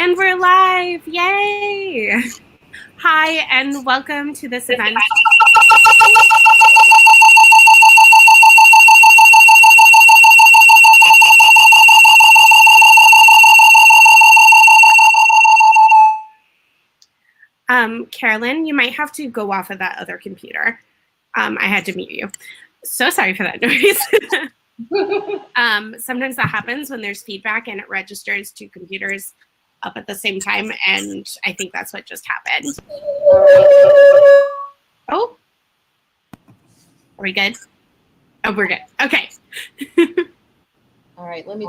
And we're live, yay! Hi, and welcome to this event. Carolyn, you might have to go off of that other computer. I had to mute you. So sorry for that noise. Sometimes that happens when there's feedback and it registers two computers up at the same time, and I think that's what just happened. Oh, are we good? Oh, we're good. Okay. All right, let me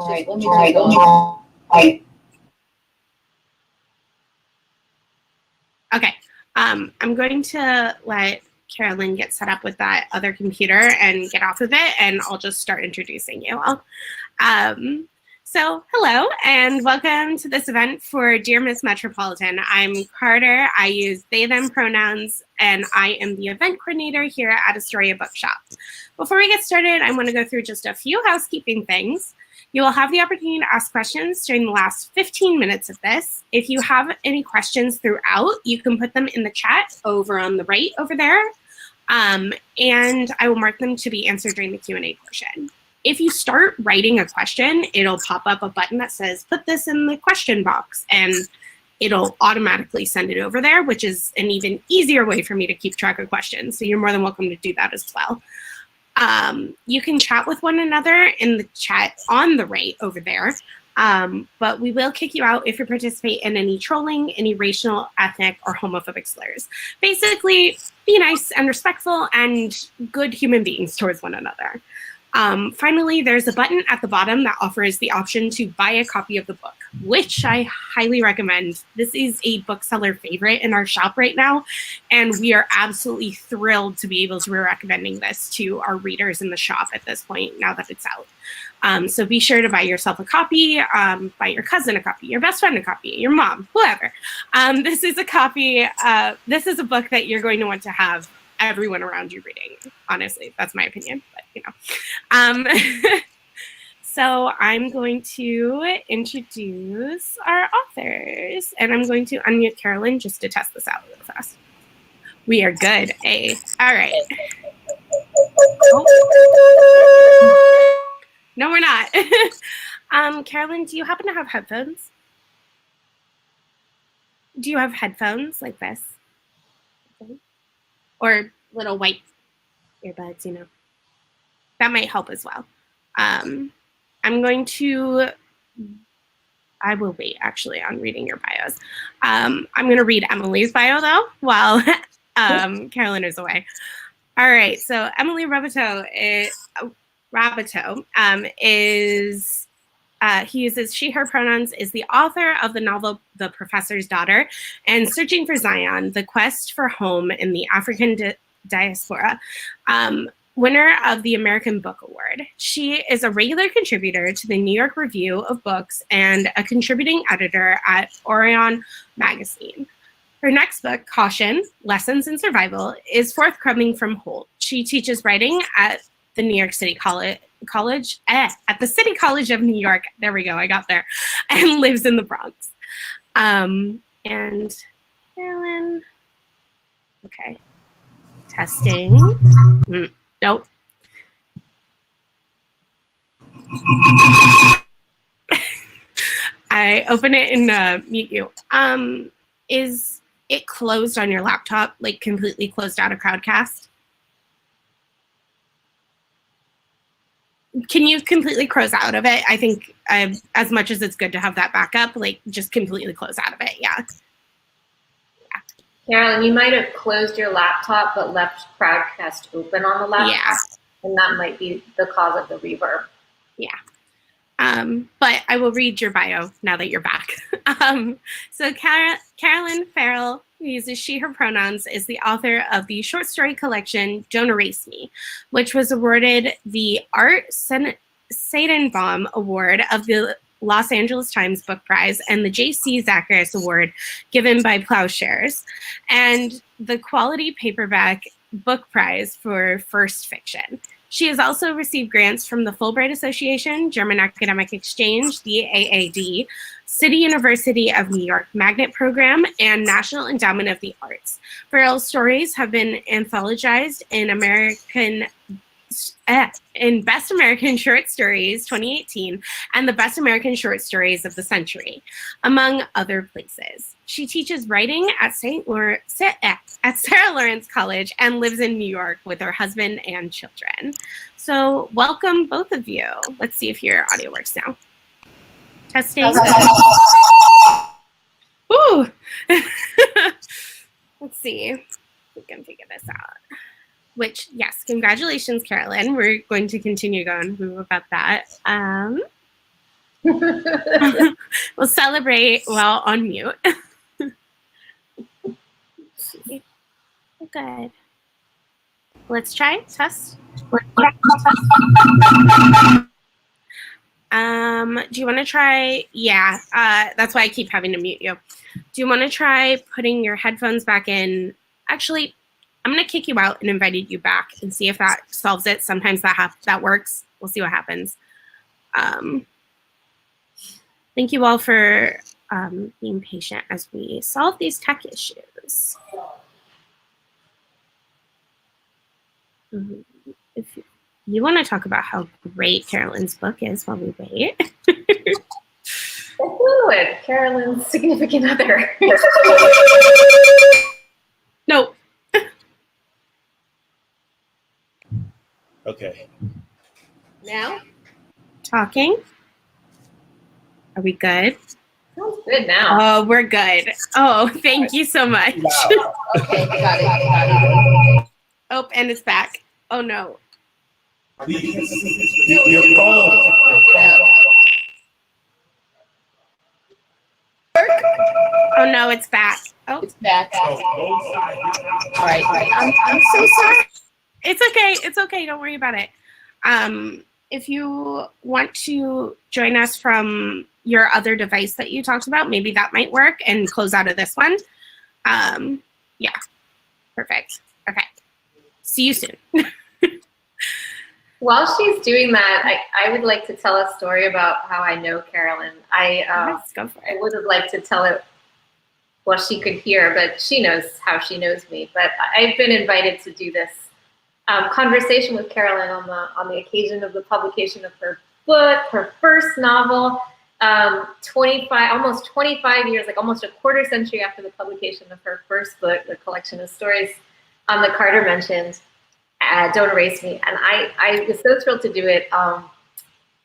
Okay. I'm going to let Carolyn get set up with that other computer and get off of it, and I'll just start introducing you all. So hello and welcome to this event for Dear Miss Metropolitan. I'm Carter. I use they, them pronouns, and I am the event coordinator here at Astoria Bookshop. Before we get started, I want to go through just a few housekeeping things. You will have the opportunity to ask questions during the last 15 minutes of this. If you have any questions throughout, you can put them in the chat over on the right over there, and I will mark them to be answered during the Q&A portion. If you start writing a question, it'll pop up a button that says, put this in the question box, and it'll automatically send it over there, which is an even easier way for me to keep track of questions. So you're more than welcome to do that as well. You can chat with one another in the chat on the right over there, but we will kick you out if you participate in any trolling, any racial, ethnic, or homophobic slurs. Basically, be nice and respectful and good human beings towards one another. Finally, there's a button at the bottom that offers the option to buy a copy of the book, which I highly recommend. This is a bookseller favorite in our shop right now, and we are absolutely thrilled to be able to be recommending this to our readers in the shop at this point, now that it's out. So be sure to buy yourself a copy, buy your cousin a copy, your best friend a copy, your mom, whoever. This is a copy, this is a book that you're going to want to have everyone around you reading. Honestly, that's my opinion, but you know. So I'm going to introduce our authors, and I'm going to unmute Carolyn just to test this out real fast. We are good, eh? All right. Oh. No, we're not. Carolyn, do you happen to have headphones? Do you have headphones like this? Or little white earbuds, you know. That might help as well. I'm going to, I will wait actually on reading your bios. I'm going to read Emily's bio though, while Carolyn is away. All right, so Emily Raboteau he uses she, her pronouns, is the author of the novel The Professor's Daughter and Searching for Zion, The Quest for Home in the African Diaspora, winner of the American Book Award. She is a regular contributor to the New York Review of Books and a contributing editor at Ariel magazine. Her next book, Caution, Lessons in Survival, is forthcoming from Holt. She teaches writing at the New York City at the City College of New York. There we go, I got there, and lives in the Bronx. And Carolyn, okay, testing. Nope. I open it and mute you. Is it closed on your laptop, like completely closed out of Crowdcast? Can you completely close out of it? I think as much as it's good to have that backup, like just completely close out of it, yeah. Carolyn, you might have closed your laptop but left Crowdcast open on the laptop. Yeah. And that might be the cause of the reverb. Yeah. But I will read your bio now that you're back. So Carolyn Ferrell, who uses she, her pronouns, is the author of the short story collection Don't Erase Me, which was awarded the Art Seidenbaum Award of the Los Angeles Times Book Prize and the J.C. Zacharias Award given by Plowshares, and the Quality Paperback Book Prize for First Fiction. She has also received grants from the Fulbright Association, German Academic Exchange, the AAD, City University of New York Magnet Program, and National Endowment of the Arts. Ferrell's stories have been anthologized in Best American Short Stories 2018 and the Best American Short Stories of the Century, among other places. She teaches writing at Sarah Lawrence College and lives in New York with her husband and children. So welcome, both of you. Let's see if your audio works now. Testing. Ooh. Let's see if we can figure this out. Which, yes, congratulations, Carolyn. We're going to continue going about that. We'll celebrate while on mute. Good. Let's try. Test. Do you want to try? Yeah, that's why I keep having to mute you. Do you want to try putting your headphones back in? Actually, I'm going to kick you out and invited you back and see if that solves it. Sometimes that works. We'll see what happens. Thank you all for being patient as we solve these tech issues. If you want to talk about how great Carolyn's book is while we wait. Fluid, Carolyn's significant other. Nope. Okay. Now? Talking. Are we good? Sounds good now. Oh, we're good. Oh, thank you so much. Wow. Okay, got it. Oh, and it's back. Oh, no. Your phone. Oh, no, it's back. Oh, It's back. All right. I'm so sorry. It's okay. It's okay. Don't worry about it. If you want to join us from your other device that you talked about, maybe that might work and close out of this one. Yeah, perfect. Okay. See you soon. While she's doing that, I would like to tell a story about how I know Carolyn. Let's go for I it. would have liked to tell it while she could hear, but she knows how she knows me. But I've been invited to do this conversation with Carolyn on the occasion of the publication of her book, her first novel, almost 25 years, like almost a quarter century after the publication of her first book, the collection of stories that Carter mentioned, Don't Erase Me. And I was so thrilled to do it.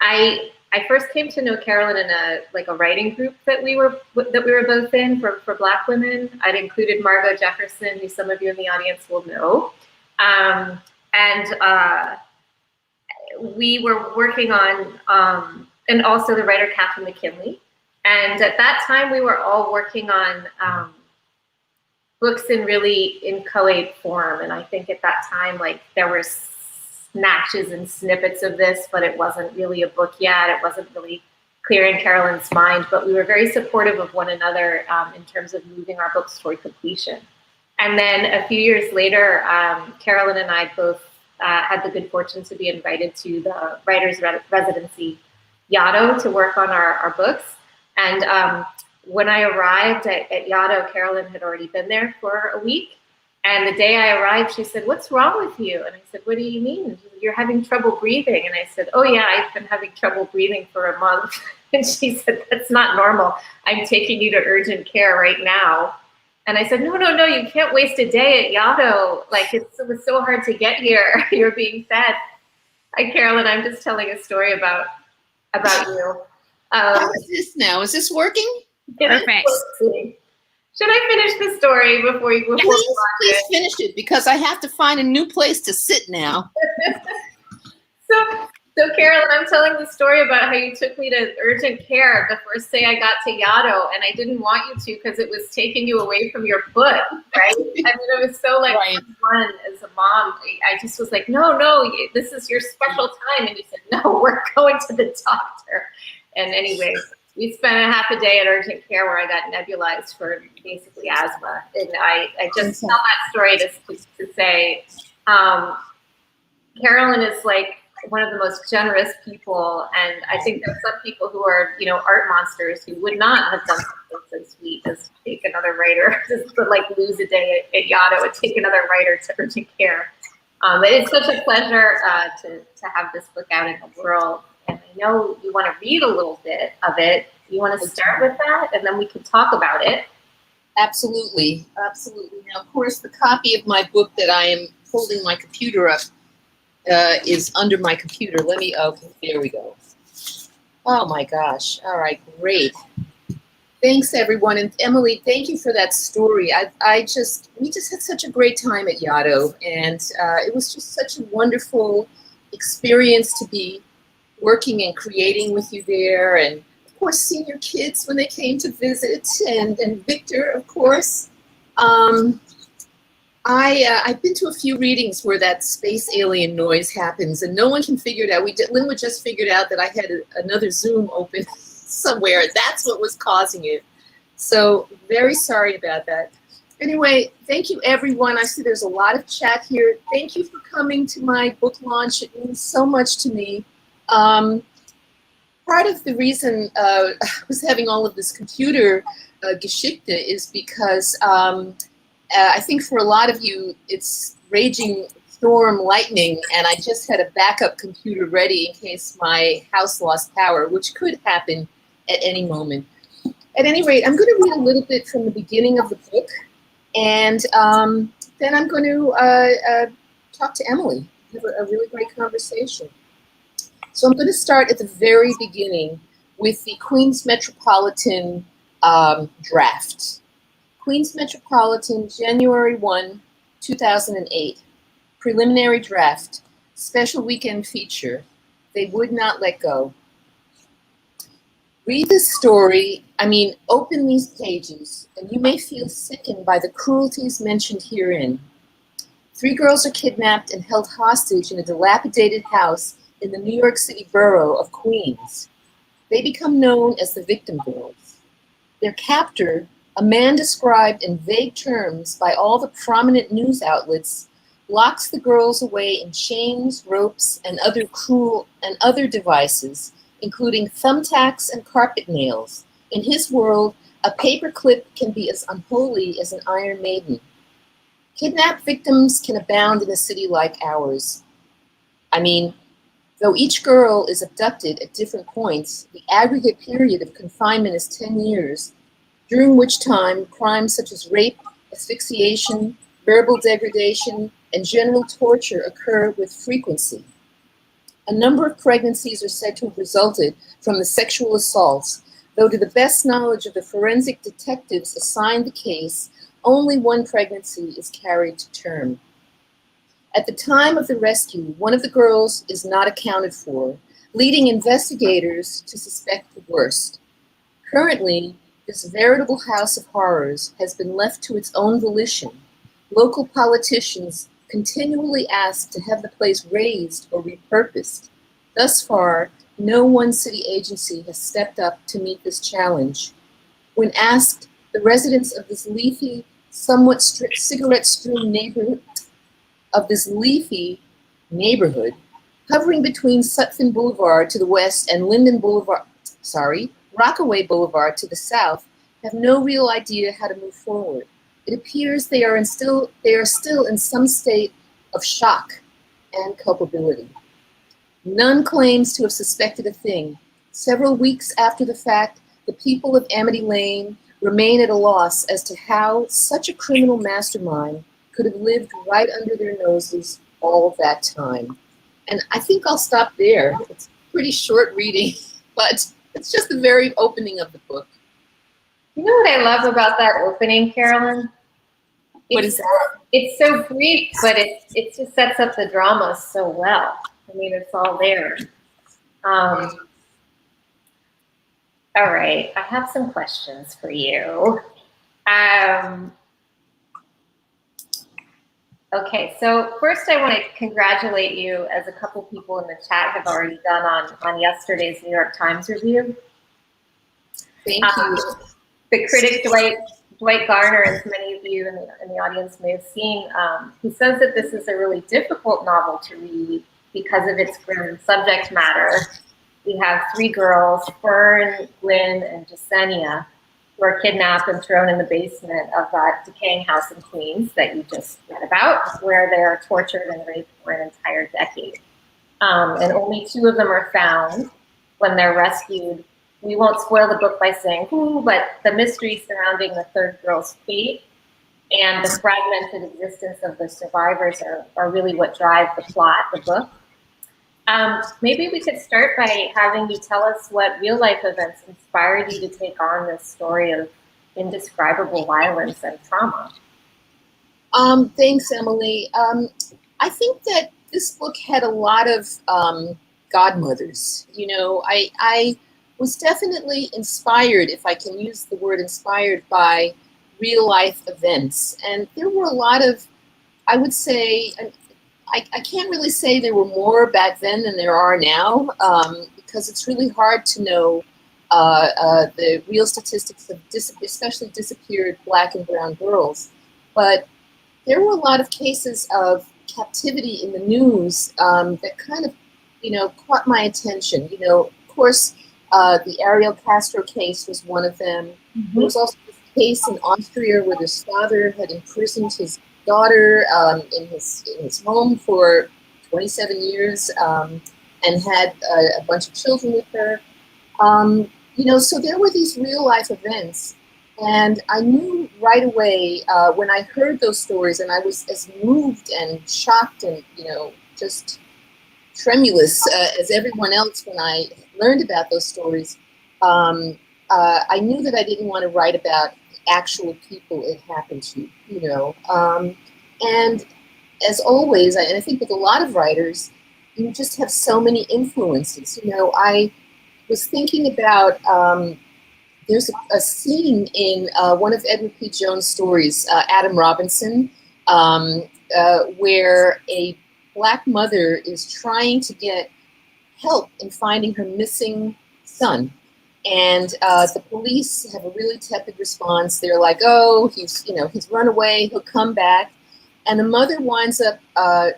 I first came to know Carolyn in a writing group that we were both in for Black women. I'd included Margot Jefferson, who some of you in the audience will know. We were working on, and also the writer Catherine McKinley. And at that time, we were all working on books in co-ed form. And I think at that time, there were snatches and snippets of this, but it wasn't really a book yet. It wasn't really clear in Carolyn's mind, but we were very supportive of one another in terms of moving our books toward completion. And then a few years later, Carolyn and I both had the good fortune to be invited to the writer's residency, Yaddo, to work on our books. And when I arrived at Yaddo, Carolyn had already been there for a week. And the day I arrived, she said, "What's wrong with you?" And I said, "What do you mean?" She said, "You're having trouble breathing." And I said, "Oh yeah, I've been having trouble breathing for a month." And she said, "That's not normal. I'm taking you to urgent care right now." And I said, no, you can't waste a day at Yaddo. It was so hard to get here. You're being fed. Hi, Carolyn, I'm just telling a story about you. How is this now? Is this working? Perfect. Should I finish the story before you go? Please finish it, because I have to find a new place to sit now. So Carolyn, I'm telling the story about how you took me to urgent care the first day I got to Yaddo, and I didn't want you to because it was taking you away from your foot, right? I mean, it was so fun as a mom. I just was like, no, this is your special time. And you said, no, we're going to the doctor. And anyway, we spent a half a day at urgent care where I got nebulized for basically asthma. And I just tell that story to say, Carolyn is one of the most generous people, and I think there's some people who are, you know, art monsters who would not have done something so sweet as to take another writer, just to like lose a day at Yaddo and take another writer to urgent care. But it's such a pleasure to have this book out in the world, and I know you want to read a little bit of it. You want to start with that, and then we can talk about it. Absolutely, absolutely. Now, of course, the copy of my book that I am holding my computer up is under my computer. Let me, okay, there we go. Oh my gosh. All right, great. Thanks everyone. And Emily, thank you for that story. we just had such a great time at Yaddo, and it was just such a wonderful experience to be working and creating with you there, and of course seeing your kids when they came to visit, and Victor, of course. I've been to a few readings where that space alien noise happens, and no one can figure it out. Linwood just figured out that I had another Zoom open somewhere. That's what was causing it. So very sorry about that. Anyway, thank you everyone. I see there's a lot of chat here. Thank you for coming to my book launch. It means so much to me. Part of the reason I was having all of this computer Geschichte is because I think for a lot of you, it's raging storm lightning, and I just had a backup computer ready in case my house lost power, which could happen at any moment. At any rate, I'm going to read a little bit from the beginning of the book, and then I'm going to talk to Emily, have a really great conversation. So I'm going to start at the very beginning with the Queens Metropolitan draft. Queens Metropolitan, January 1, 2008. Preliminary draft. Special weekend feature. They would not let go. Read this story, open these pages, and you may feel sickened by the cruelties mentioned herein. 3 girls are kidnapped and held hostage in a dilapidated house in the New York City borough of Queens. They become known as the Victim Girls. Their captor, a man described in vague terms by all the prominent news outlets, locks the girls away in chains, ropes, and other devices, including thumbtacks and carpet nails. In his world, a paperclip can be as unholy as an Iron Maiden. Kidnapped victims can abound in a city like ours. Though each girl is abducted at different points, the aggregate period of confinement is 10 years, during which time crimes such as rape, asphyxiation, verbal degradation, and general torture occur with frequency. A number of pregnancies are said to have resulted from the sexual assaults, though to the best knowledge of the forensic detectives assigned the case, only 1 pregnancy is carried to term. At the time of the rescue, one of the girls is not accounted for, leading investigators to suspect the worst. Currently, this veritable house of horrors has been left to its own volition. Local politicians continually ask to have the place razed or repurposed. Thus far, no one city agency has stepped up to meet this challenge. When asked, the residents of this leafy, somewhat cigarette-strewn neighborhood, hovering between Sutphin Boulevard to the west and Rockaway Boulevard to the south, have no real idea how to move forward. It appears they are still in some state of shock and culpability. None claims to have suspected a thing. Several weeks after the fact, the people of Amity Lane remain at a loss as to how such a criminal mastermind could have lived right under their noses all that time. And I think I'll stop there. It's pretty short reading, but it's just the very opening of the book. You know what I love about that opening, Carolyn? What is that? It's so brief, but it just sets up the drama so well. It's all there. All right, I have some questions for you. Okay, so first I want to congratulate you, as a couple people in the chat have already done on yesterday's New York Times review. Thank you. The critic Dwight Garner, as many of you in the audience may have seen, he says that this is a really difficult novel to read because of its grim subject matter. We have three girls, Fern, Gwen, and Jasenia, who are kidnapped and thrown in the basement of that decaying house in Queens that you just read about, where they are tortured and raped for an entire decade. And only two of them are found when they're rescued. We won't spoil the book by saying who, but the mystery surrounding the third girl's fate and the fragmented existence of the survivors are really what drive the plot, the book. Maybe we could start by having you tell us what real life events inspired you to take on this story of indescribable violence and trauma. Thanks, Emily. I think that this book had a lot of godmothers. You know, I was definitely inspired, if I can use the word inspired, by real life events. And there were a lot of, I would say, I can't really say there were more back then than there are now, because it's really hard to know the real statistics of especially disappeared Black and brown girls. But there were a lot of cases of captivity in the news that kind of, you know, caught my attention. You know, of course, the Ariel Castro case was one of them. Mm-hmm. There was also this case in Austria where this father had imprisoned his daughter in his home for 27 years and had a bunch of children with her. You know, so there were these real life events, and I knew right away when I heard those stories, and I was as moved and shocked and, you know, just tremulous as everyone else when I learned about those stories. I knew that I didn't want to write about actual people it happened to, you know. And as always, and I think with a lot of writers, you just have so many influences. You know, I was thinking about, there's a scene in one of Edward P. Jones' stories, Adam Robinson, where a Black mother is trying to get help in finding her missing son. And the police have a really tepid response. They're like, oh, he's run away, he'll come back. And the mother winds up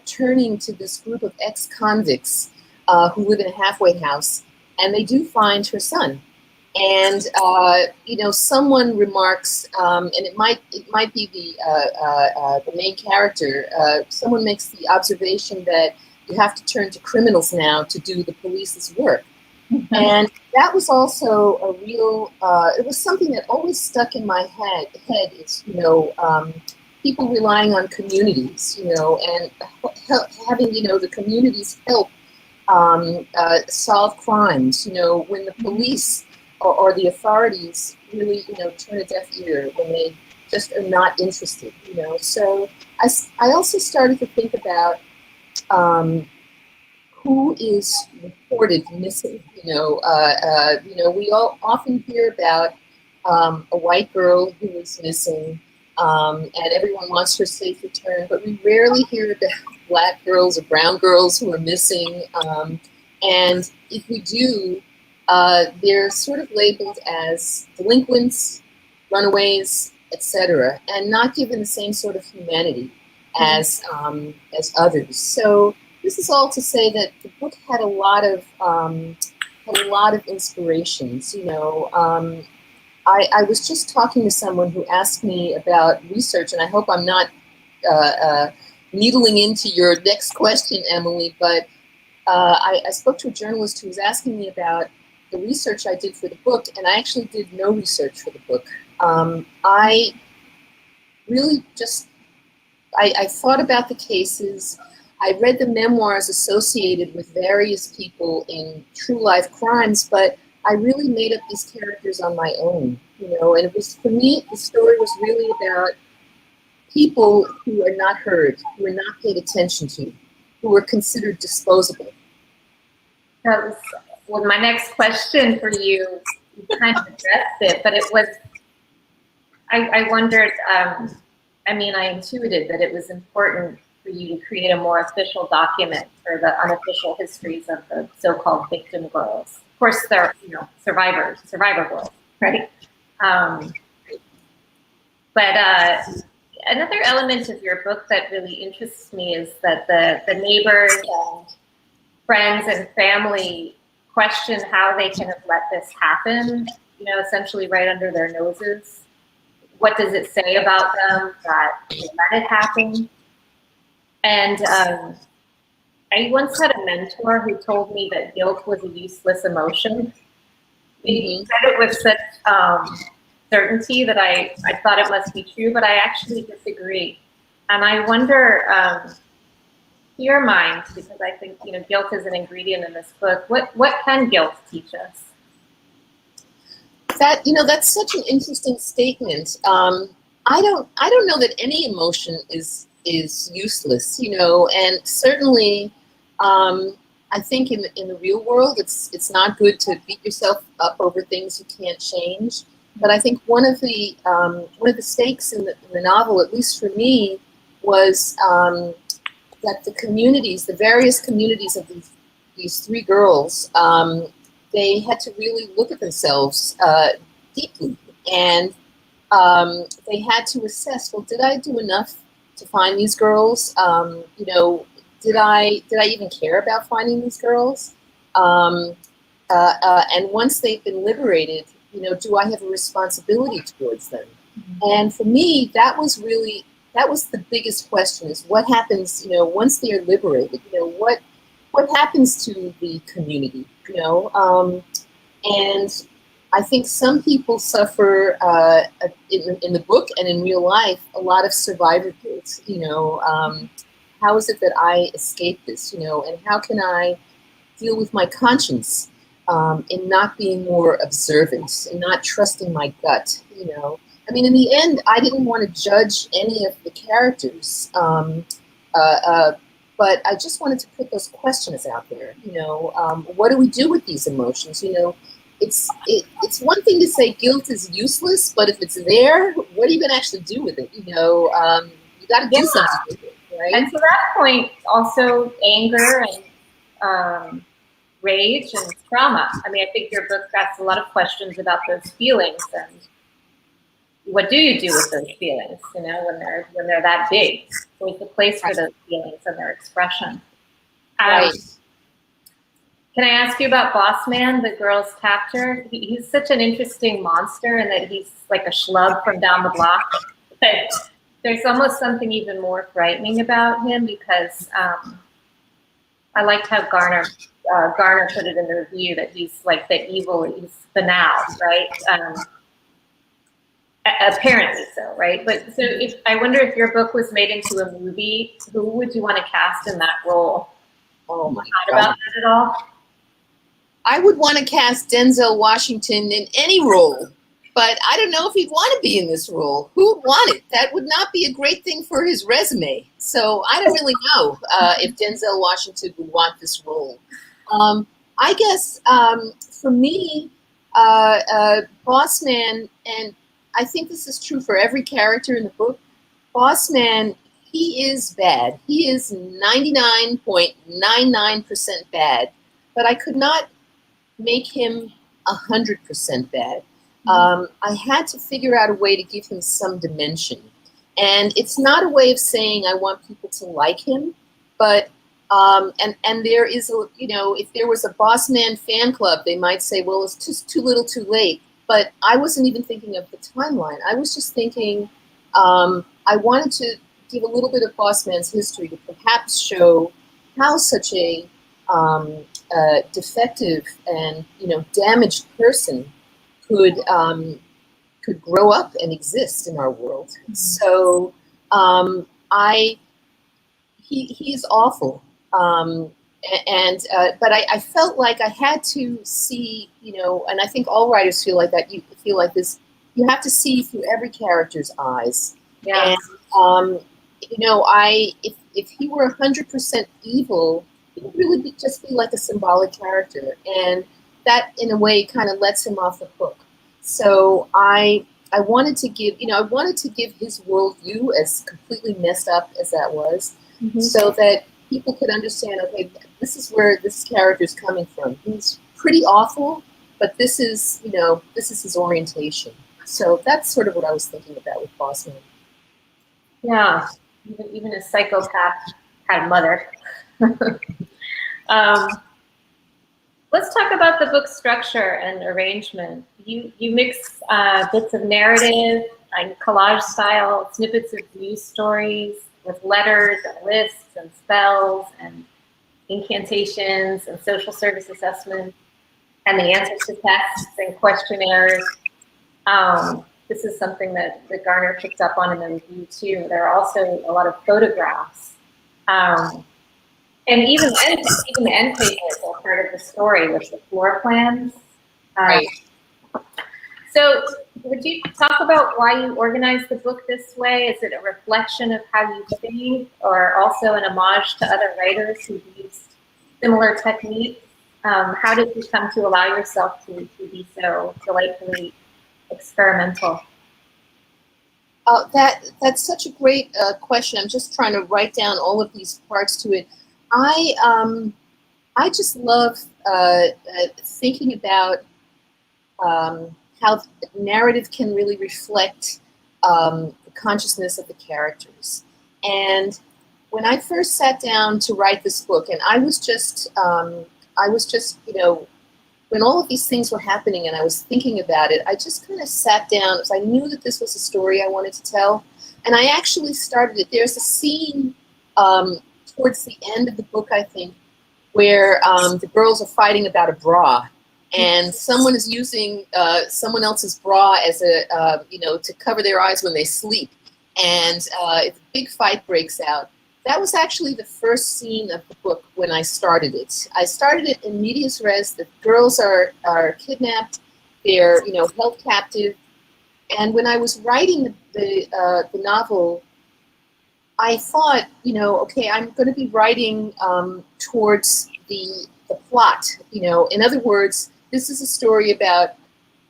turning to this group of ex-convicts who live in a halfway house, and they do find her son. And you know, someone remarks, and it might be the main character. Someone makes the observation that you have to turn to criminals now to do the police's work. Mm-hmm. And that was also a real. It was something that always stuck in my head. Is, you know, people relying on communities, you know, and having, you know, the communities help solve crimes. You know, when the police or the authorities really, you know, turn a deaf ear when they just are not interested, you know. So I also started to think about who is reported missing. You know, we all often hear about a white girl who is missing, and everyone wants her safe return, but we rarely hear about Black girls or brown girls who are missing. And if we do, they're sort of labeled as delinquents, runaways, etc., and not given the same sort of humanity as others. So this is all to say that the book had a lot of inspirations. You know, I was just talking to someone who asked me about research, and I hope I'm not needling into your next question, Emily, but I spoke to a journalist who was asking me about the research I did for the book, and I actually did no research for the book. I really just, I thought about the cases. I read the memoirs associated with various people in true life crimes, but I really made up these characters on my own, you know, and it was, for me, the story was really about people who are not heard, who are not paid attention to, who are considered disposable. That was, well, my next question for you, you kind of addressed it, but it was, I wondered, I mean, I intuited that it was important for you to create a more official document for the unofficial histories of the so-called victim girls. Of course, they're, you know, survivor girls, right? But another element of your book that really interests me is that the neighbors and friends and family question how they can have let this happen, you know, essentially right under their noses. What does it say about them that they let it happen? And I once had a mentor who told me that guilt was a useless emotion. He said it with such certainty that I thought it must be true, but I actually disagree. And I wonder, your mind, because I think, you know, guilt is an ingredient in this book. What can guilt teach us? That, you know, that's such an interesting statement. I don't know that any emotion is useless, you know, and certainly I think in the real world it's not good to beat yourself up over things you can't change. But I think one of the stakes in the novel, at least for me, was that the communities, the various communities of these three girls, they had to really look at themselves deeply, and they had to assess, well, did I do enough to find these girls? You know, did I even care about finding these girls? And once they've been liberated, you know, do I have a responsibility towards them? And for me, that was the biggest question: is what happens, you know, once they are liberated? You know, what happens to the community? You know, and I think some people suffer in the book and in real life a lot of survivor guilt. You know, how is it that I escaped this? You know, and how can I deal with my conscience in not being more observant and not trusting my gut? You know, I mean, in the end, I didn't want to judge any of the characters, but I just wanted to put those questions out there. You know, what do we do with these emotions? You know, it's one thing to say guilt is useless, but if it's there, what are you going to actually do with it? You know, you got to do something with it, right? And to that point, also anger and rage and trauma. I mean, I think your book asks a lot of questions about those feelings and what do you do with those feelings, you know, when they're that big? There's a place for those feelings and their expression. Right. Can I ask you about Boss Man, the girl's captor? He's such an interesting monster in that he's like a schlub from down the block. But there's almost something even more frightening about him because I liked how Garner put it in the review that he's like the evil, he's banal, right? Apparently so, right? But so I wonder if your book was made into a movie, who would you want to cast in that role? Oh my God. God. About that at all? I would want to cast Denzel Washington in any role, but I don't know if he'd want to be in this role. Who would want it? That would not be a great thing for his resume. So I don't really know if Denzel Washington would want this role. I guess for me, Boss Man, and I think this is true for every character in the book, Boss Man, he is bad. He is 99.99% bad, but I could not make him 100% bad. I had to figure out a way to give him some dimension. And it's not a way of saying I want people to like him, but and there is a, you know, if there was a Boss Man fan club, they might say, well, it's just too little too late. But I wasn't even thinking of the timeline. I was just thinking I wanted to give a little bit of Boss Man's history to perhaps show how such a defective and, you know, damaged person could grow up and exist in our world. So he's awful. But I felt like I had to see, you know, and I think all writers feel like that. You feel like this. You have to see through every character's eyes. Yeah. And you know, if he were 100% evil, he would really just be like a symbolic character, and that in a way kind of lets him off the hook. So I wanted to give, you know, I wanted to give his worldview, as completely messed up as that was, so that people could understand, okay, this is where this character's coming from. He's pretty awful, but this is, you know, this is his orientation. So that's sort of what I was thinking about with Boss Man. Yeah, even a psychopath had a mother. Let's talk about the book structure and arrangement. You mix bits of narrative and collage style, snippets of news stories with letters and lists and spells and incantations and social service assessments and the answers to tests and questionnaires. This is something that Garner picked up on in the review too. There are also a lot of photographs. And even the end pages are part of the story with the floor plans. Right. So would you talk about why you organized the book this way? Is it a reflection of how you think, or also an homage to other writers who used similar techniques? How did you come to allow yourself to be so delightfully experimental? That's such a great question. I'm just trying to write down all of these parts to it. I just love thinking about how narrative can really reflect the consciousness of the characters. And when I first sat down to write this book, and I was just, you know, when all of these things were happening and I was thinking about it, I just kind of sat down because I knew that this was a story I wanted to tell. And I actually started it. There's a scene towards the end of the book, I think, where the girls are fighting about a bra. And someone is using someone else's bra as a, you know, to cover their eyes when they sleep. And if a big fight breaks out, that was actually the first scene of the book when I started it. I started it in medias res. The girls are kidnapped. They're, you know, held captive. And when I was writing the novel, I thought, you know, okay, I'm going to be writing towards the plot. You know, in other words, this is a story about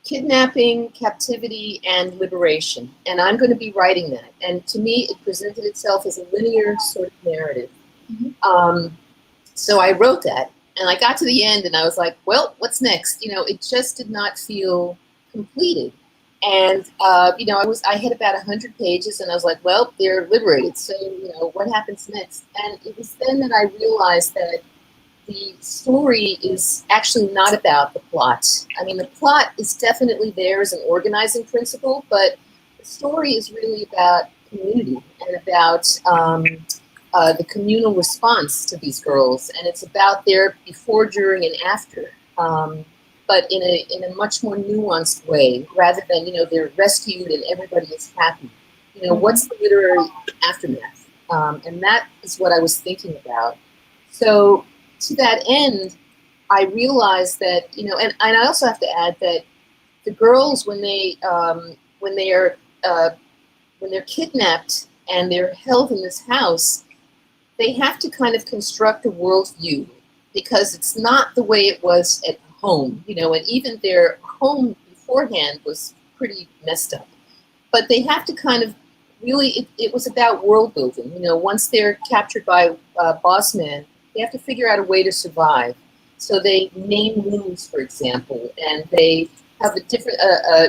kidnapping, captivity, and liberation. And I'm going to be writing that. And to me, it presented itself as a linear sort of narrative. Mm-hmm. So I wrote that, and I got to the end, and I was like, well, what's next? You know, it just did not feel completed. And, you know, I had about 100 pages, and I was like, well, they're liberated. So, you know, what happens next? And it was then that I realized that the story is actually not about the plot. I mean, the plot is definitely there as an organizing principle, but the story is really about community and about the communal response to these girls. And it's about their before, during, and after. But in a much more nuanced way, rather than, you know, they're rescued and everybody is happy. You know, what's the literary aftermath? And that is what I was thinking about. So to that end, I realized that, you know, and I also have to add that the girls, when they're kidnapped and they're held in this house, they have to kind of construct a worldview because it's not the way it was at home, you know, and even their home beforehand was pretty messed up. But they have to kind of really, it was about world building, you know, once they're captured by boss man, they have to figure out a way to survive. So they name rooms, for example, and they have a different,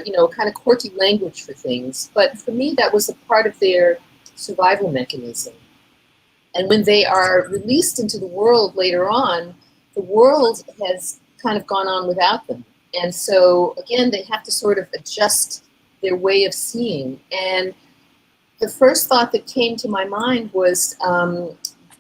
you know, kind of quirky language for things. But for me, that was a part of their survival mechanism. And when they are released into the world later on, the world has kind of gone on without them. And so, again, they have to sort of adjust their way of seeing. And the first thought that came to my mind was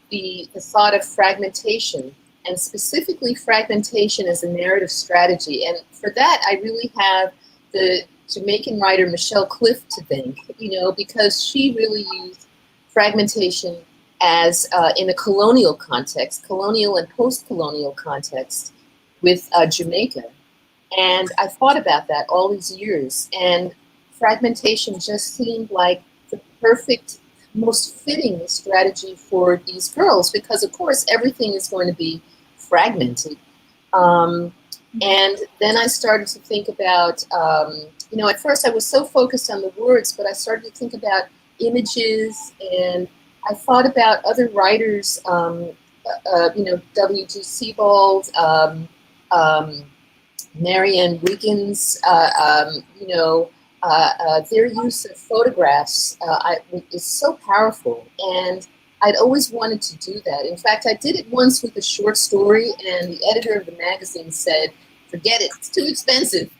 the thought of fragmentation, and specifically fragmentation as a narrative strategy. And for that, I really have the Jamaican writer Michelle Cliff to thank, you know, because she really used fragmentation as in a colonial context, colonial and post-colonial context with Jamaica. And I thought about that all these years, and fragmentation just seemed like the perfect, most fitting strategy for these girls, because of course everything is going to be fragmented. And then I started to think about, you know, at first I was so focused on the words, but I started to think about images, and I thought about other writers, you know, W.G. Sebald, Marianne Wiggins, you know, their use of photographs is so powerful. And I'd always wanted to do that. In fact, I did it once with a short story, and the editor of the magazine said, forget it, it's too expensive.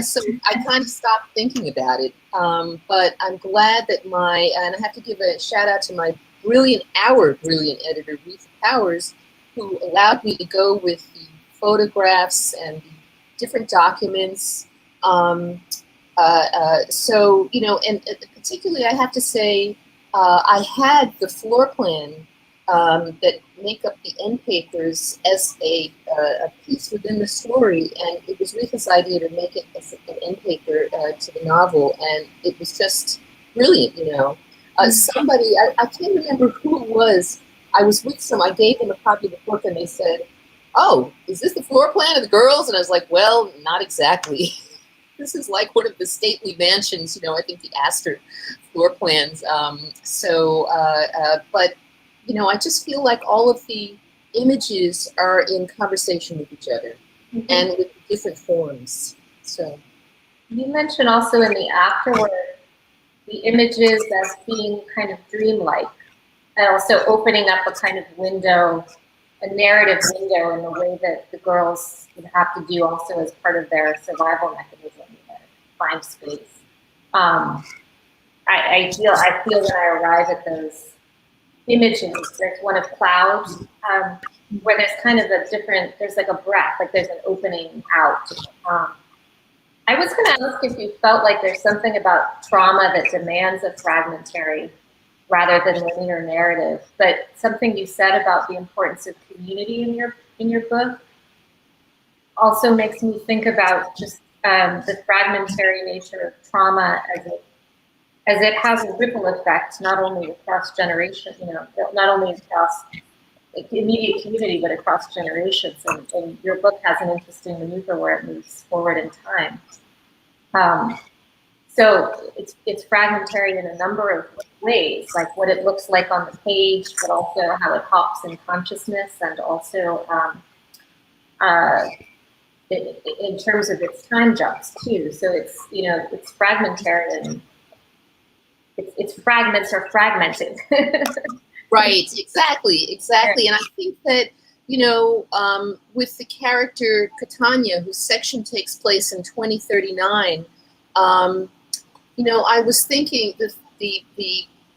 So I kind of stopped thinking about it. But I'm glad that and I have to give a shout out to my brilliant editor, Rita Powers, who allowed me to go with the photographs and the different documents. So, and particularly I have to say, I had the floor plan that make up the end papers as a piece within the story, and it was Rita's idea to make it as an end paper to the novel, and it was just brilliant, Somebody, I can't remember who it was, I was with I gave them a copy of the book, and they said, oh, is this the floor plan of the girls? And I was like, well, not exactly. This is like one of the stately mansions, I think the Astor floor plans. But, I just feel like all of the images are in conversation with each other and with different forms. So you mentioned also in the afterword the images as being kind of dreamlike, and also opening up a kind of window, a narrative window in the way that the girls would have to do also as part of their survival mechanism, find space. I feel when I arrive at those images, there's one of clouds, where there's kind of there's like a breath, like there's an opening out. I was going to ask if you felt like there's something about trauma that demands a fragmentary rather than linear narrative, but something you said about the importance of community in your book also makes me think about just the fragmentary nature of trauma as it has a ripple effect, not only across generation, not only across immediate community, but across generations. And your book has an interesting maneuver where it moves forward in time. So it's fragmentary in a number of ways, like what it looks like on the page, but also how it hops in consciousness, and also in terms of its time jumps too. So it's fragmentary, and its fragments are fragmented. Right, exactly. And I think that, with the character Catania, whose section takes place in 2039, I was thinking the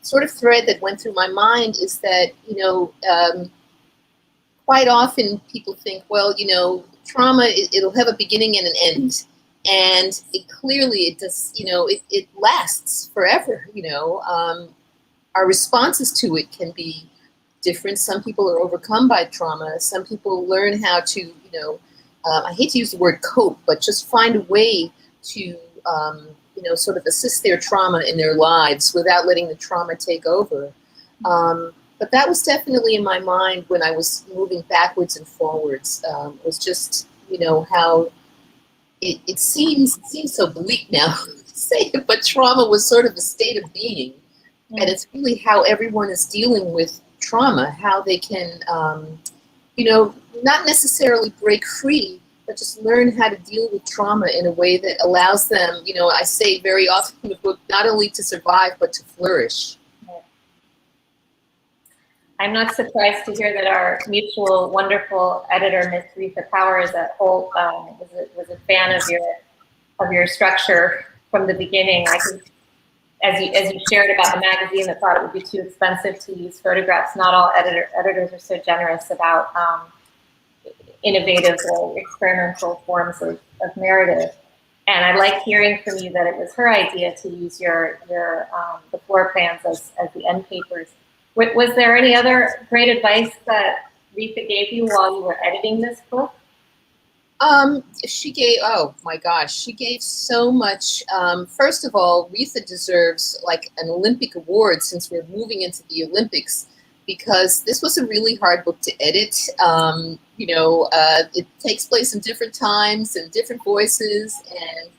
sort of thread that went through my mind is that, quite often people think, well, trauma, it'll have a beginning and an end. And it does, it lasts forever, Our responses to it can be different. Some people are overcome by trauma. Some people learn how to, I hate to use the word cope, but just find a way to, sort of assist their trauma in their lives without letting the trauma take over. But that was definitely in my mind when I was moving backwards and forwards. It was just, how it seems so bleak now to say it, but trauma was sort of a state of being. And it's really how everyone is dealing with trauma, how they can, not necessarily break free, but just learn how to deal with trauma in a way that allows them, I say very often in the book, not only to survive, but to flourish. I'm not surprised to hear that our mutual, wonderful editor, Miss Rita Powers at Holt, was a fan of your structure from the beginning. I can, as you shared about the magazine that thought it would be too expensive to use photographs, not all editors are so generous about innovative or experimental forms of narrative. And I like hearing from you that it was her idea to use the floor plans as the end papers. Was there any other great advice that Rita gave you while you were editing this book? She gave, oh my gosh, she gave so much. First of all, Rita deserves like an Olympic award since we're moving into the Olympics, because this was a really hard book to edit. It takes place in different times and different voices, and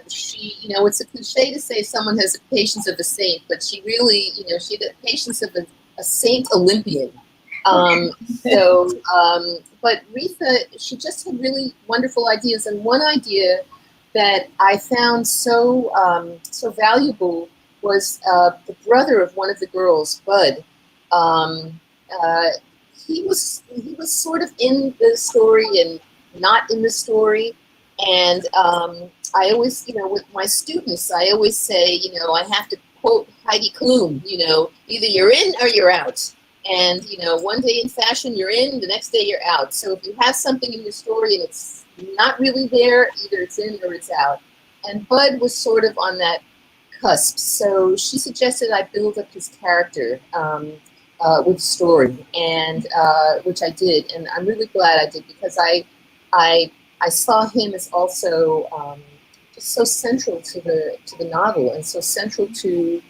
she, it's a cliche to say someone has the patience of a saint, but she really, she had the patience of a saint Olympian. But Rita, she just had really wonderful ideas. And one idea that I found so valuable was the brother of one of the girls, Bud. Um, uh, he was sort of in the story and not in the story. And I always, with my students, I always say, I have to quote Heidi Klum, either you're in or you're out. And, one day in fashion, you're in, the next day you're out. So if you have something in your story and it's not really there, either it's in or it's out. And Bud was sort of on that cusp. So she suggested I build up his character with story, and which I did. And I'm really glad I did, because I saw him as also just so central to the novel, and so central to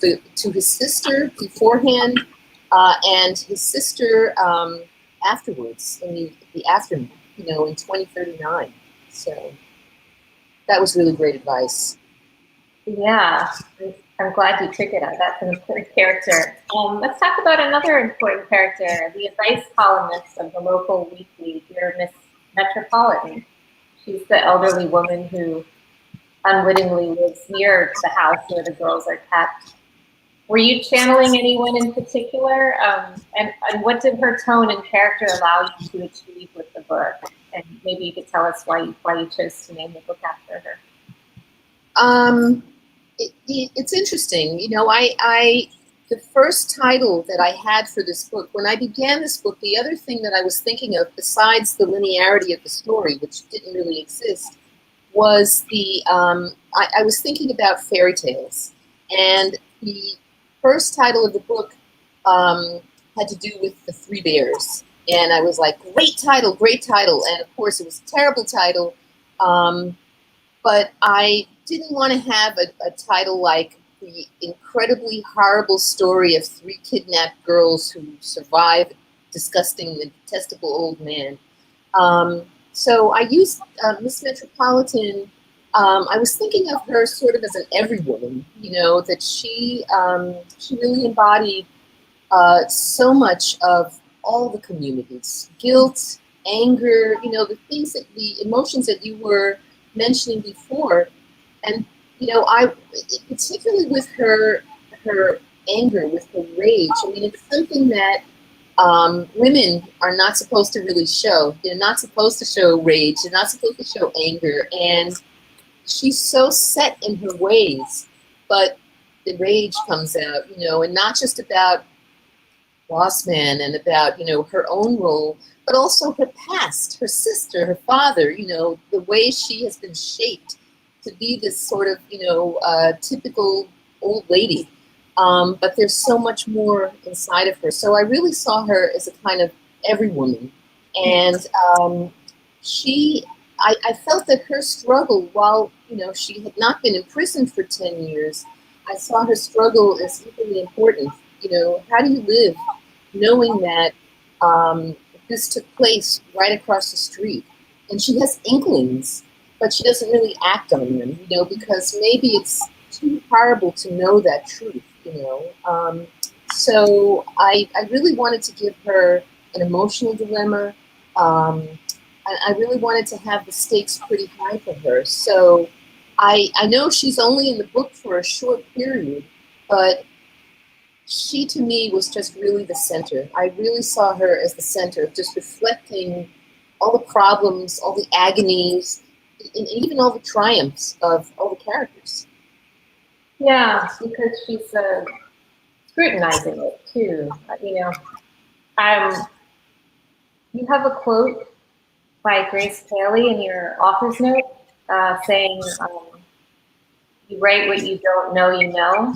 his sister beforehand, and his sister afterwards in the aftermath, in 2039. So that was really great advice. Yeah, I'm glad you took it. That's an important character. Let's talk about another important character, the advice columnist of the local weekly, Dear Miss Metropolitan. She's the elderly woman who unwittingly lives near the house where the girls are kept. Were you channeling anyone in particular? And what did her tone and character allow you to achieve with the book? And maybe you could tell us why you chose to name the book after her. It's interesting. The first title that I had for this book, when I began this book, the other thing that I was thinking of, besides the linearity of the story, which didn't really exist, was I was thinking about fairy tales. And the first title of the book had to do with the Three Bears. And I was like, great title, great title. And of course, it was a terrible title. But I didn't want to have a title like The Incredibly Horrible Story of Three Kidnapped Girls Who Survive a Disgusting and Detestable Old Man. So I used Miss Metropolitan. I was thinking of her sort of as an everywoman, that she really embodied so much of all the communities: guilt, anger, the emotions that you were mentioning before. And I particularly with her anger, with her rage. I mean, it's something that women are not supposed to really show. They're not supposed to show rage. They're not supposed to show anger. And she's so set in her ways, but the rage comes out, and not just about Boss Man and about, her own role, but also her past, her sister, her father, the way she has been shaped to be this sort of, typical old lady. But there's so much more inside of her. So I really saw her as a kind of every woman. And I felt that her struggle, while, she had not been in prison for 10 years, I saw her struggle as equally important. How do you live knowing that this took place right across the street? And she has inklings, but she doesn't really act on them, because maybe it's too horrible to know that truth, So I really wanted to give her an emotional dilemma. I really wanted to have the stakes pretty high for her. So I know she's only in the book for a short period, but she to me was just really the center. I really saw her as the center, just reflecting all the problems, all the agonies, and even all the triumphs of all the characters. Yeah, because she's scrutinizing it too. You have a quote by Grace Paley in your author's note saying, "You write what you don't know you know."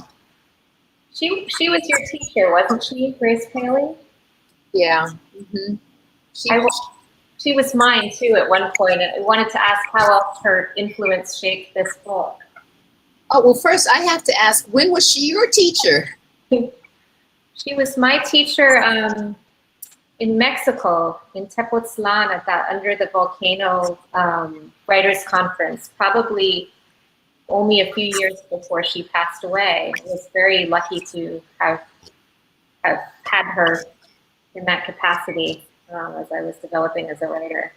She was your teacher, wasn't she, Grace Paley? Yeah. Mm-hmm. She was mine too at one point. I wanted to ask how else her influence shaped this book. Oh, well, first I have to ask, when was she your teacher? She was my teacher in Mexico, in Tepoztlan, under the volcano writers conference, probably only a few years before she passed away. I was very lucky to have had her in that capacity as I was developing as a writer.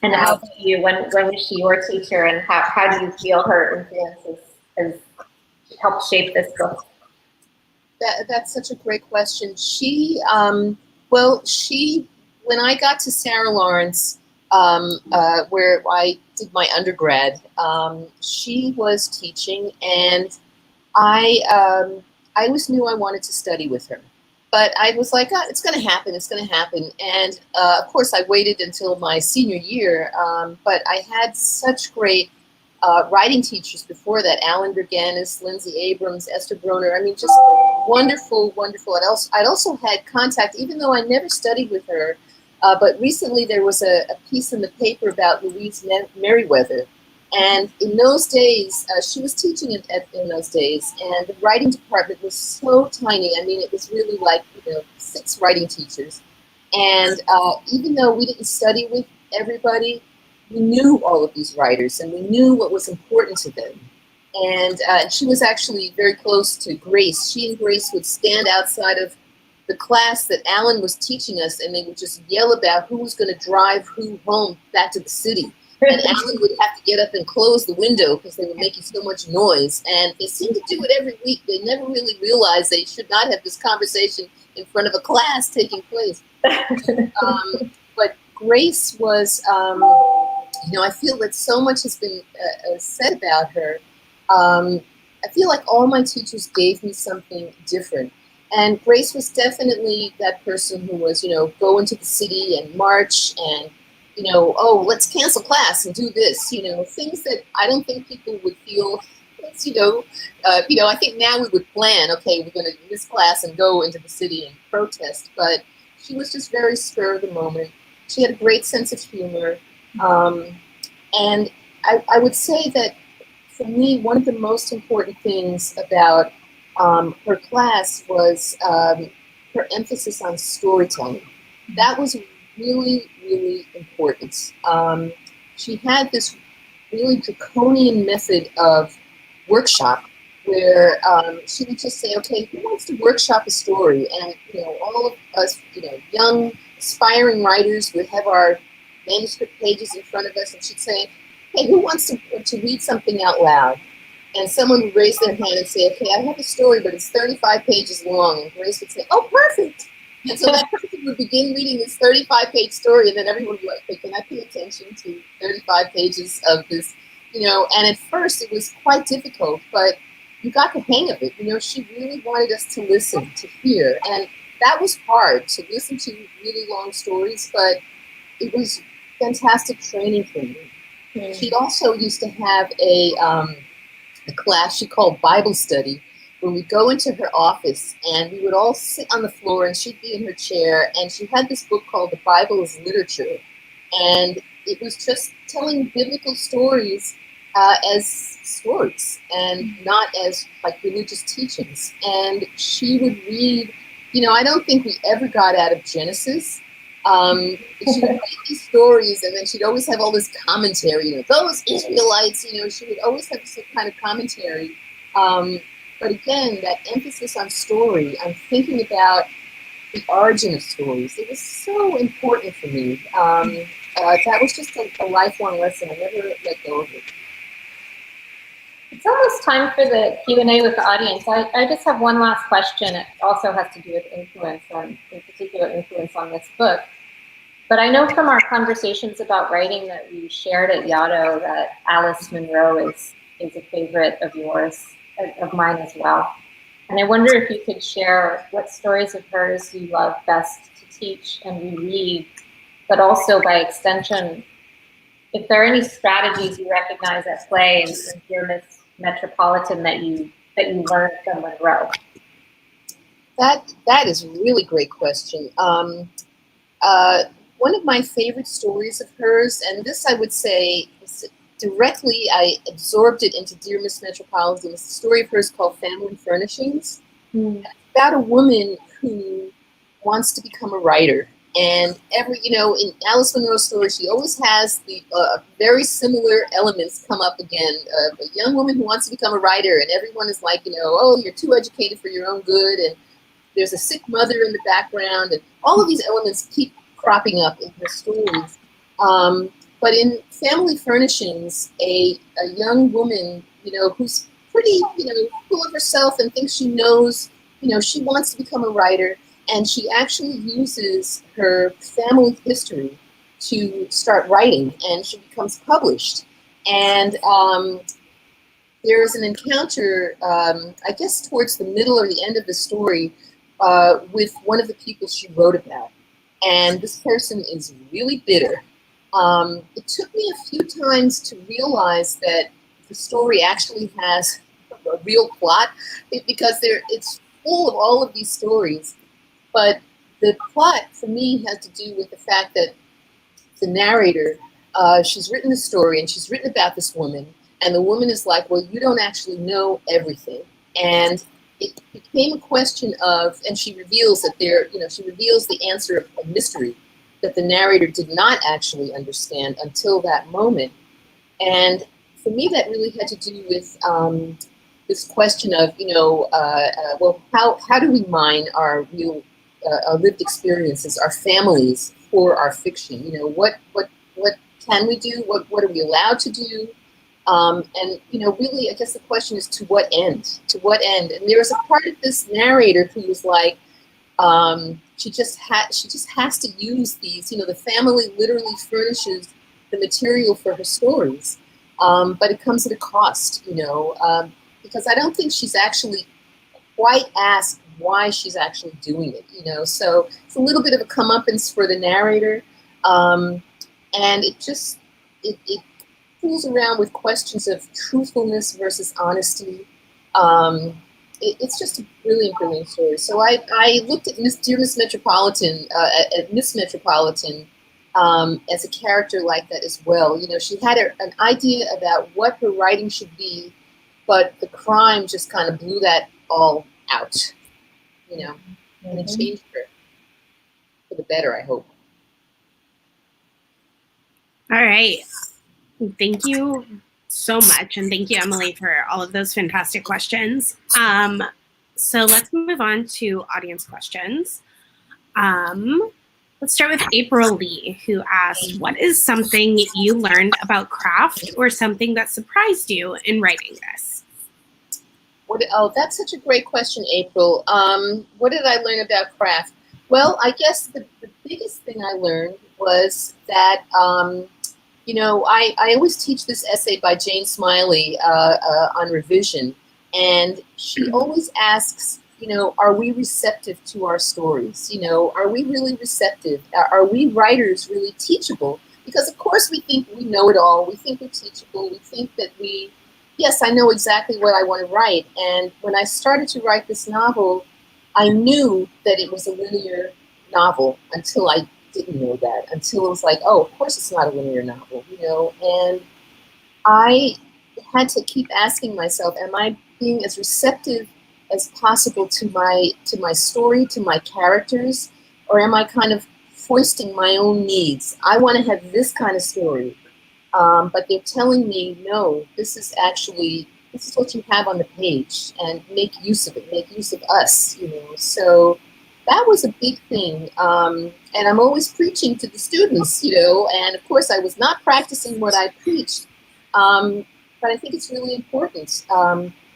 And how about you? When was she your teacher, and how do you feel her influences has helped shape this book? That's such a great question. When I got to Sarah Lawrence, where I did my undergrad, she was teaching, and I always knew I wanted to study with her. But I was like, oh, it's going to happen, it's going to happen. And of course, I waited until my senior year, but I had such great writing teachers before that: Alan Berganis, Lindsay Abrams, Esther Broner. I mean, just wonderful, wonderful. I'd also had contact, even though I never studied with her, but recently there was a piece in the paper about Louise Merriweather. And in those days, she was teaching in those days, and the writing department was so tiny. I mean, it was really like, 6 writing teachers. And even though we didn't study with everybody, we knew all of these writers, and we knew what was important to them. And she was actually very close to Grace. She and Grace would stand outside of the class that Alan was teaching us, and they would just yell about who was going to drive who home back to the city. And Alan would have to get up and close the window because they were making so much noise. And they seemed to do it every week. They never really realized they should not have this conversation in front of a class taking place. But Grace was, I feel that so much has been said about her. I feel like all my teachers gave me something different. And Grace was definitely that person who was, go into the city and march and, oh, let's cancel class and do this, things that I don't think people would feel, I think now we would plan, okay, we're going to miss class and go into the city and protest. But she was just very spur of the moment. She had a great sense of humor. And I would say that for me, one of the most important things about her class was her emphasis on storytelling. That was really, really important. She had this really draconian method of workshop where she would just say, okay, who wants to workshop a story? And, all of us, young, aspiring writers would have our manuscript pages in front of us, and she'd say, hey, who wants to read something out loud? And someone would raise their hand and say, okay, I have a story, but it's 35 pages long. And Grace would say, oh, perfect. And so that person would begin reading this 35-page story, and then everyone would be like, okay, can I pay attention to 35 pages of this? And at first it was quite difficult, but you got the hang of it. She really wanted us to listen, to hear. And that was hard, to listen to really long stories, but it was fantastic training for me. Mm. She also used to have a class she called Bible study, where we'd go into her office and we would all sit on the floor and she'd be in her chair, and she had this book called The Bible as Literature. And it was just telling biblical stories as stories and not as like religious teachings. And she would read, I don't think we ever got out of Genesis. She would read these stories, and then she'd always have all this commentary, those Israelites, she would always have some kind of commentary. But again, that emphasis on story, on thinking about the origin of stories, it was so important for me. That was just a lifelong lesson. I never let go of it. It's almost time for the Q&A with the audience. I just have one last question. It also has to do with influence, in particular influence on this book. But I know from our conversations about writing that we shared at Yaddo that Alice Munro is a favorite of yours, of mine as well. And I wonder if you could share what stories of hers you love best to teach and reread, but also by extension, if there are any strategies you recognize at play in Dear Miss Metropolitan that you learned from Munro. That is a really great question. One of my favorite stories of hers, and this I would say directly, I absorbed it into Dear Miss Metropolitan, is a story of hers called Family Furnishings. Mm. It's about a woman who wants to become a writer. And in Alice Munro's story, she always has the very similar elements come up again. A young woman who wants to become a writer, and everyone is like, oh, you're too educated for your own good, and there's a sick mother in the background, and all of these elements keep cropping up in her stories. But in Family Furnishings, a young woman, who's pretty, full of herself and thinks she knows she wants to become a writer, and she actually uses her family history to start writing, and she becomes published. And there is an encounter, I guess towards the middle or the end of the story, with one of the people she wrote about. And this person is really bitter. It took me a few times to realize that the story actually has a real plot, because it's full of all of these stories. But the plot, for me, has to do with the fact that the narrator, she's written a story, and she's written about this woman, and the woman is like, well, you don't actually know everything. And it became a question of, and she reveals that she reveals the answer of a mystery that the narrator did not actually understand until that moment. And for me, that really had to do with this question of, well, how do we mine our real, our lived experiences, our families, for our fiction? What can we do? What are we allowed to do? And really, I guess the question is, to what end? To what end? And there was a part of this narrator who was like, she just has to use these. The family literally furnishes the material for her stories, but it comes at a cost. Because I don't think she's actually quite asked why she's actually doing it. So it's a little bit of a comeuppance for the narrator, and it fools around with questions of truthfulness versus honesty. It's just a brilliant, brilliant story. So I looked at Dear Miss Metropolitan, at Miss Metropolitan, as a character like that as well. She had an idea about what her writing should be, but the crime just kind of blew that all out, and it changed her for the better, I hope. All right. Thank you so much. And thank you, Emily, for all of those fantastic questions. So let's move on to audience questions. Let's start with April Lee, who asked, what is something you learned about craft or something that surprised you in writing this? That's such a great question, April. What did I learn about craft? Well, I guess the biggest thing I learned was that, I always teach this essay by Jane Smiley on revision, and she always asks, are we receptive to our stories? Are we really receptive? Are we writers really teachable? Because of course we think we know it all. We think we're teachable. We think that yes, I know exactly what I want to write. And when I started to write this novel, I knew that it was a linear novel until I didn't know that, until it was like, oh, of course it's not a linear novel, and I had to keep asking myself, am I being as receptive as possible to my story, to my characters, or am I kind of foisting my own needs? I want to have this kind of story, but they're telling me, no, this is what you have on the page, and make use of it, make use of us, so that was a big thing, and I'm always preaching to the students, and of course I was not practicing what I preached, but I think it's really important.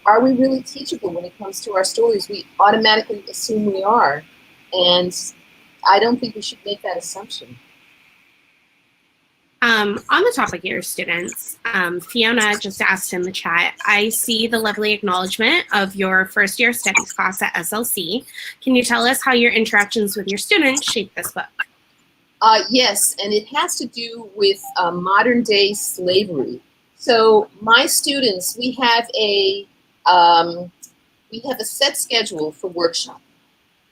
Are we really teachable when it comes to our stories? We automatically assume we are, and I don't think we should make that assumption. On the topic of your students, Fiona just asked in the chat, I see the lovely acknowledgement of your first year studies class at SLC. Can you tell us how your interactions with your students shape this book? Yes, and it has to do with modern day slavery. So my students, we have a set schedule for workshop.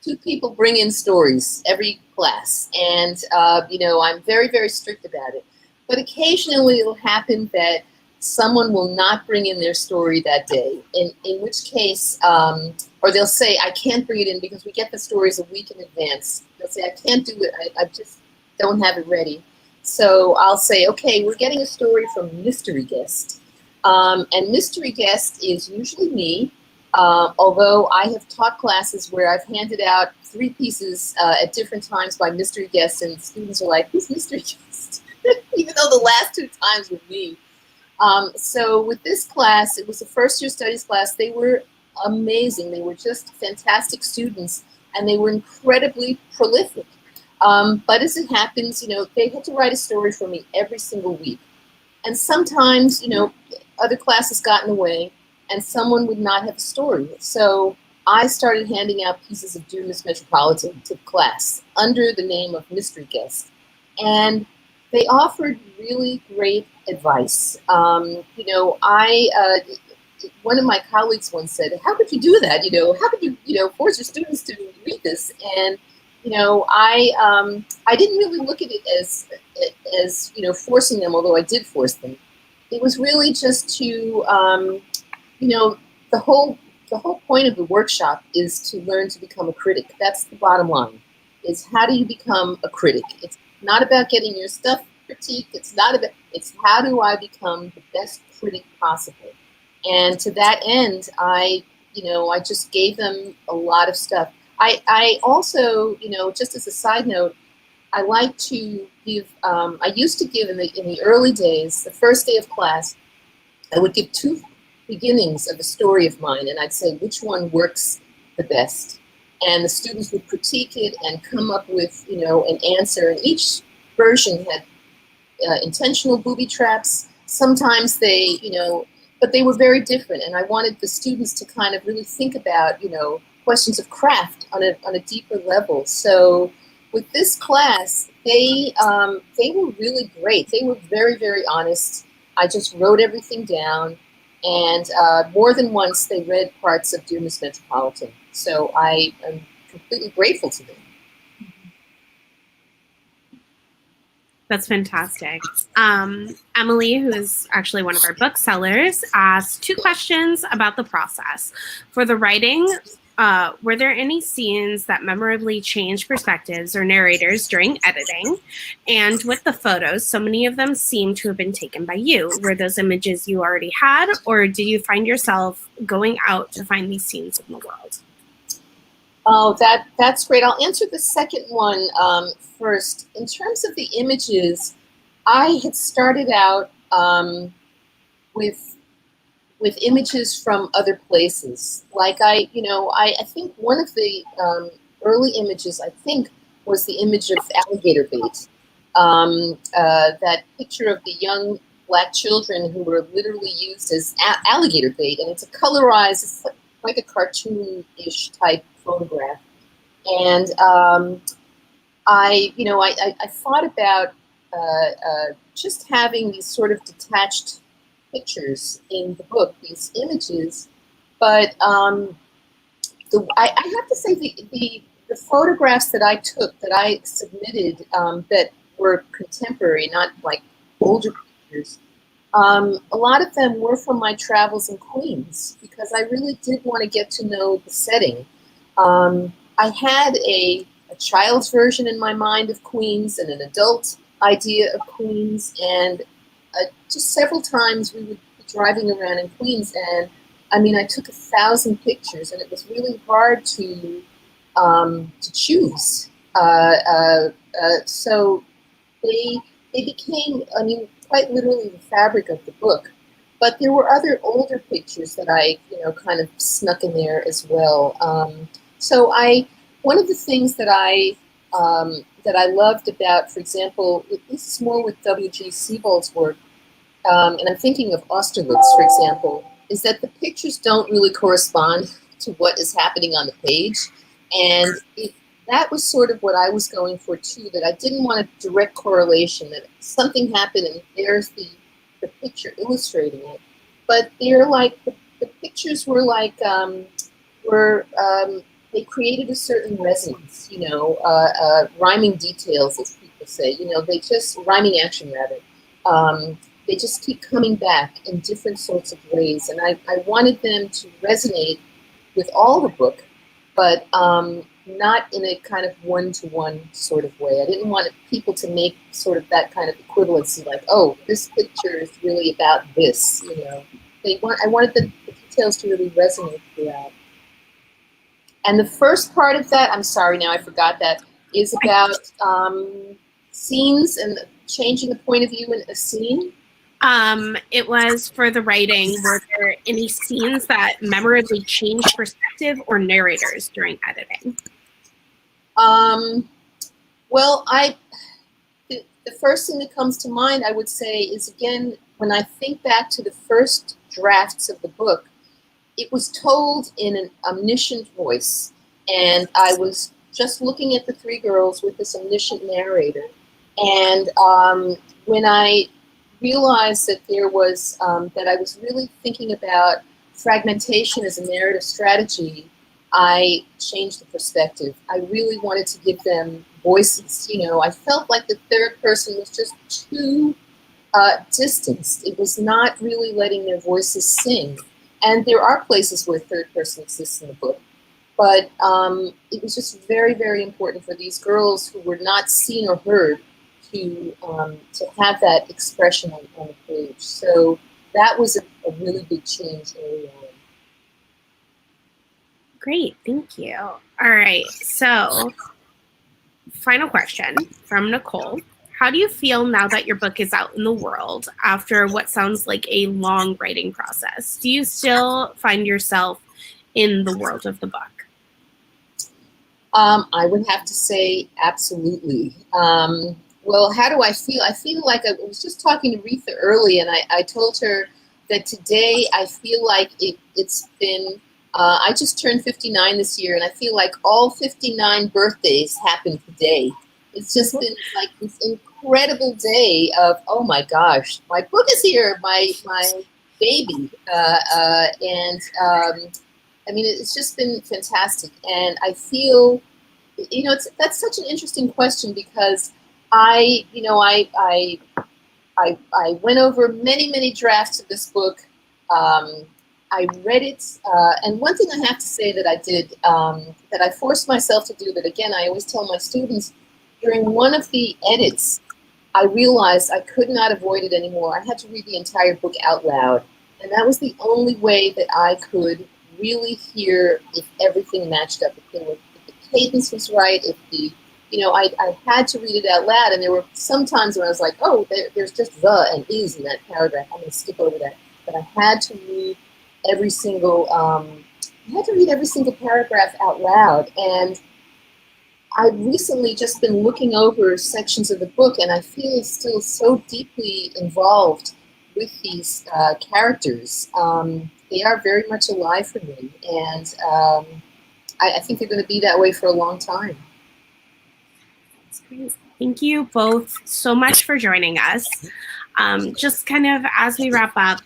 2 people bring in stories every class, and I'm very, very strict about it. But occasionally it'll happen that someone will not bring in their story that day, in which case, or they'll say, I can't bring it in because we get the stories a week in advance. They'll say, I can't do it, I just don't have it ready. So I'll say, okay, we're getting a story from mystery guest. And mystery guest is usually me, although I have taught classes where I've handed out 3 pieces at different times by mystery guests, and students are like, who's mystery guest? Even though the last 2 times were me. So with this class, it was a first year studies class. They were amazing. They were just fantastic students, and they were incredibly prolific. But as it happens, they had to write a story for me every single week. And sometimes, other classes got in the way, and someone would not have a story. So I started handing out pieces of DEAR Miss Metropolitan to class under the name of Mystery Guest. And they offered really great advice. One of my colleagues once said, "How could you do that? How could you, force your students to read this?" And I didn't really look at it as forcing them, although I did force them. It was really just to the whole point of the workshop is to learn to become a critic. That's the bottom line. Is how do you become a critic? It's not about getting your stuff critiqued. It's how do I become the best critic possible? And to that end, I just gave them a lot of stuff. I also, just as a side note, I like to give, I used to give in the early days, the first day of class, I would give 2 beginnings of a story of mine, and I'd say which one works the best. And the students would critique it and come up with, an answer. And each version had intentional booby traps. Sometimes they, but they were very different. And I wanted the students to kind of really think about, questions of craft on a deeper level. So with this class, they were really great. They were very, very honest. I just wrote everything down, and more than once they read parts of DEAR Miss Metropolitan. So I am completely grateful to them. That's fantastic. Emily, who is actually one of our booksellers, asked 2 questions about the process. For the writing, were there any scenes that memorably changed perspectives or narrators during editing? And with the photos, so many of them seem to have been taken by you. Were those images you already had, or did you find yourself going out to find these scenes in the world? Oh, that's great. I'll answer the second one first. In terms of the images, I had started out with images from other places. Like I think one of the early images, I think, was the image of alligator bait. That picture of the young Black children who were literally used as alligator bait, and it's a colorized, it's like a cartoon-ish type photograph. And I thought about just having these sort of detached pictures in the book, these images, but I have to say the photographs that I took, that I submitted, that were contemporary, not like older pictures, a lot of them were from my travels in Queens, because I really did want to get to know the setting. I had a child's version in my mind of Queens and an adult idea of Queens, and just several times we would be driving around in Queens, and I took 1,000 pictures, and it was really hard to choose. So they became, quite literally the fabric of the book. But there were other older pictures that I, kind of snuck in there as well. So one of the things that I loved about, for example, this is more with W.G. Sebald's work, and I'm thinking of Austerlitz, for example, is that the pictures don't really correspond to what is happening on the page. And that was sort of what I was going for too, that I didn't want a direct correlation, that something happened and there's the picture illustrating it. But they're like, the pictures were like, they created a certain resonance, rhyming details, as people say, they just, rhyming action rather. They just keep coming back in different sorts of ways. And I wanted them to resonate with all the book, but not in a kind of one-to-one sort of way. I didn't want people to make sort of that kind of equivalency, like, oh, this picture is really about this, I wanted the details to really resonate throughout. And the first part of that, I'm sorry, now I forgot that, is about scenes and changing the point of view in a scene. It was for the writing. Were there any scenes that memorably changed perspective or narrators during editing? Well, the first thing that comes to mind, I would say, is again, when I think back to the first drafts of the book, it was told in an omniscient voice, and I was just looking at the three girls with this omniscient narrator. And when I realized that there was, that I was really thinking about fragmentation as a narrative strategy, I changed the perspective. I really wanted to give them voices. You know, I felt like the third person was just too distanced. It was not really letting their voices sing. And there are places where third person exists in the book. But it was just very, very important for these girls who were not seen or heard to have that expression on the page. So that was a really big change early on. Great, thank you. All right, so final question from Nicole. How do you feel now that your book is out in the world after what sounds like a long writing process? Do you still find yourself in the world of the book? I would have to say absolutely. Well, how do I feel? I feel like I was just talking to Retha early, and I told her that today I feel like it's been, I just turned 59 this year, and I feel like all 59 birthdays happened today. It's just been like this incredible day of, oh my gosh, my book is here, my baby. I mean, it's just been fantastic. And I feel, you know, that's such an interesting question because I went over many drafts of this book. I read it, and one thing I have to say that I did, that I forced myself to do, that again, I always tell my students, during one of the edits, I realized I could not avoid it anymore. I had to read the entire book out loud, and that was the only way that I could really hear if everything matched up, if the cadence was right, if the, you know, I had to read it out loud, and there were some times when I was like, oh, there's just the and is in that paragraph, I'm going to skip over that. But I had to read every single, paragraph out loud, and I've recently just been looking over sections of the book, and I feel still so deeply involved with these characters. They are very much alive for me, and I think they're going to be that way for a long time. That's great. Thank you both so much for joining us. Just kind of as we wrap up,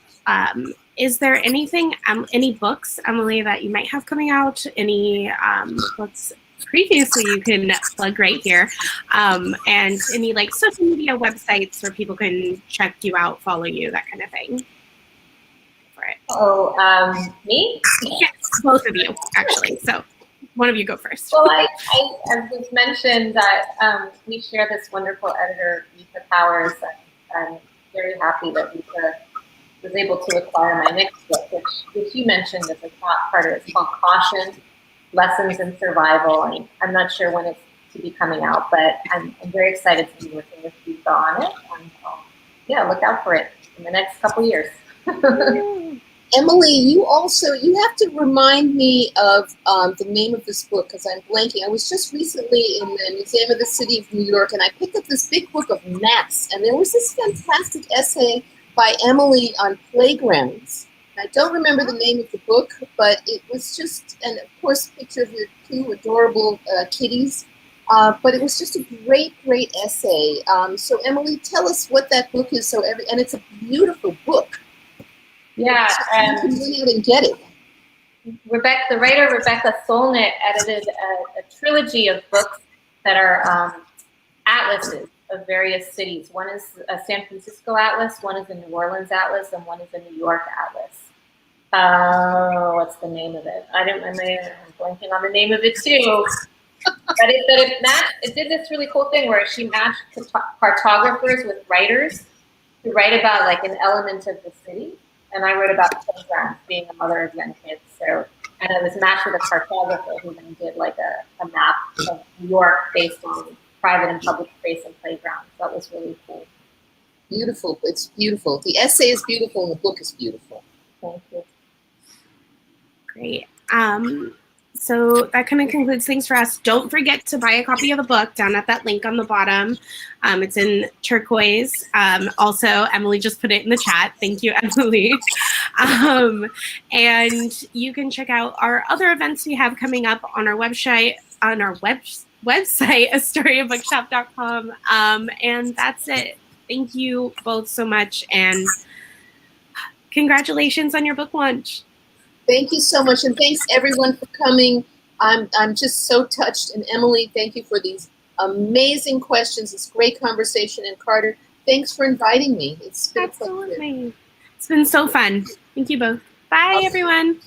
is there anything, any books, Emily, that you might have coming out? Any books previously you can plug right here, and any like social media websites where people can check you out, follow you, that kind of thing? For it. Oh, me? Yes, both of you actually. So one of you go first. Well, I was mentioned that we share this wonderful editor, Retha Powers. I'm very happy that Retha was able to acquire my next book, which you mentioned as a top part of it. It's called Caution, Lessons in Survival. And I'm not sure when it's to be coming out, but I'm very excited to be working with Retha on it. And yeah, look out for it in the next couple years. Emily, you have to remind me of the name of this book because I'm blanking. I was just recently in the Museum of the City of New York, and I picked up this big book of maps, and there was this fantastic essay by Emily on playgrounds. I don't remember the name of the book, but it was just, and of course, a picture of your two adorable kitties. But it was just a great essay. So Emily, tell us what that book is. And it's a beautiful book. Yeah, you can read it and get it. The writer Rebecca Solnit edited a trilogy of books that are atlases of various cities. One is a San Francisco atlas, one is a New Orleans atlas, and one is a New York atlas. What's the name of it? I'm blanking on the name of it too. But it did this really cool thing where she matched cartographers with writers to write about like an element of the city. And I wrote about playgrounds, being a mother of young kids. So, and I was matched with a cartographer who then did like a map of New York based on private and public space and playgrounds. That was really cool. Beautiful. It's beautiful. The essay is beautiful and the book is beautiful. Thank you. Great. So that kind of concludes things for us. Don't forget to buy a copy of the book down at that link on the bottom. It's in turquoise. Also, Emily just put it in the chat. Thank you, Emily. And you can check out our other events we have coming up on our website, astoryofbookshop.com. And that's it. Thank you both so much, and congratulations on your book launch. Thank you so much, and thanks everyone for coming. I'm just so touched, and Emily, thank you for these amazing questions. It's great conversation, and Carter, thanks for inviting me. It's been Absolutely. It's been so fun. Thank you both. Bye, everyone.